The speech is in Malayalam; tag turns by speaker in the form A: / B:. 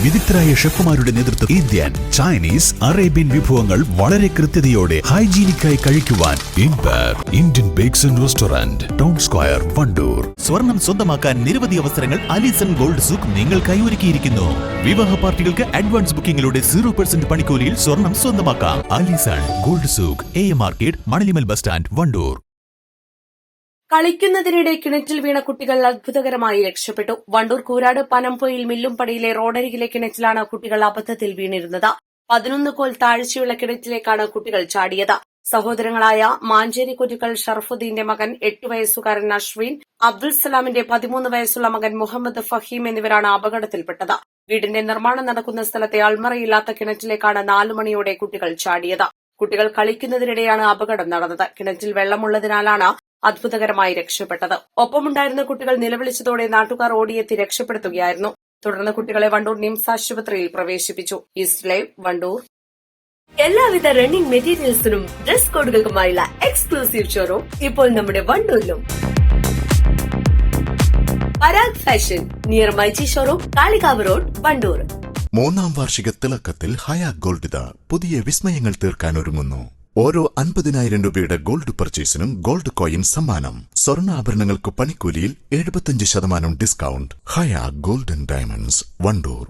A: വിദഗ്ധരായ ഷെഫുമാരുടെ നേതൃത്വം ഇന്ത്യൻ, ചൈനീസ്, അറേബ്യൻ വിഭവങ്ങൾ വളരെ കൃത്യതയോടെ ഹൈജീനിക്കായി കഴിക്കുവാൻ Indian bakes and restaurant, town square, Wandoor. സ്വർണം സ്വന്തമാക്കാൻ നിരവധി അവസരങ്ങൾ അലിസൺ ഗോൾഡ് സൂക്ക് നിങ്ങൾക്കായി ഒരുക്കിയിരിക്കുന്നു. വിവാഹ പാർട്ടികൾക്ക് അഡ്വാൻസ് ബുക്കിംഗിലൂടെ 0% പണിക്കൂലിയിൽ സ്വർണം സ്വന്തമാക്കാം. അലിസൺ ഗോൾഡ് സൂക്ക്, AM market, Manalimal bus stand, Wandoor.
B: കളിക്കുന്നതിനിടെ കിണറ്റിൽ വീണ കുട്ടികൾ അത്ഭുതകരമായി രക്ഷപ്പെട്ടു. വണ്ടൂർ കൂരാട് പനംപൊയിൽ മില്ലുംപടിയിലെ റോഡരികിലെ കിണറ്റിലാണ് കുട്ടികൾ അബദ്ധത്തിൽ വീണിരുന്നത്. 11 കോൽ താഴ്ചയുള്ള കിണറ്റിലേക്കാണ് കുട്ടികൾ ചാടിയത്. സഹോദരങ്ങളായ മാഞ്ചേരി കുറ്റിക്കൽ ഷറഫുദ്ദീന്റെ മകൻ 8 വയസ്സുകാരൻ അശ്വിൻ, അബ്ദുൽ സലാമിന്റെ 13 വയസ്സുള്ള മകൻ മുഹമ്മദ് ഫഹീം എന്നിവരാണ് അപകടത്തിൽപ്പെട്ടത്. വീടിന്റെ നിർമ്മാണം നടക്കുന്ന സ്ഥലത്തെ അൾമറയില്ലാത്ത കിണറ്റിലേക്കാണ് 4 മണിയോടെ കുട്ടികൾ ചാടിയത്. കുട്ടികൾ കളിക്കുന്നതിനിടെയാണ് അപകടം നടന്നത്. കിണറ്റിൽ വെള്ളമുള്ളതിനാലാണ് അത്ഭുതകരമായി രക്ഷപ്പെട്ടത്. ഒപ്പമുണ്ടായിരുന്ന കുട്ടികൾ നിലവിളിച്ചതോടെ നാട്ടുകാർ ഓടിയെത്തി രക്ഷപ്പെടുത്തുകയായിരുന്നു. തുടർന്ന് കുട്ടികളെ വണ്ടൂർ നിംസ് ആശുപത്രിയിൽ പ്രവേശിപ്പിച്ചു. East live, Wandoor. എല്ലാവിധ റണ്ണിംഗ് മെറ്റീരിയൽസിനും ഡ്രസ് കോഡുകൾക്കുമായുള്ള എക്സ്ക്ലൂസീവ് ഷോറൂം ഇപ്പോൾ നമ്മുടെ വണ്ടൂരിലും. Parag fashion near myG showroom, Kalikavu road, Wandoor.
C: 3ാം വാർഷിക തിളക്കത്തിൽ ഹയാ ഗോൾഡ് പുതിയ വിസ്മയങ്ങൾ തീർക്കാൻ ഒരുങ്ങുന്നു. ഓരോ 50,000 രൂപയുടെ ഗോൾഡ് പർച്ചേസിനും ഗോൾഡ് കോയിൻ സമ്മാനം. സ്വർണ്ണാഭരണങ്ങൾക്ക് പണിക്കൂലിയിൽ 75% ഡിസ്കൗണ്ട്. ഹയാ ഗോൾഡൻ ഡയമണ്ട്സ്, വണ്ടൂർ.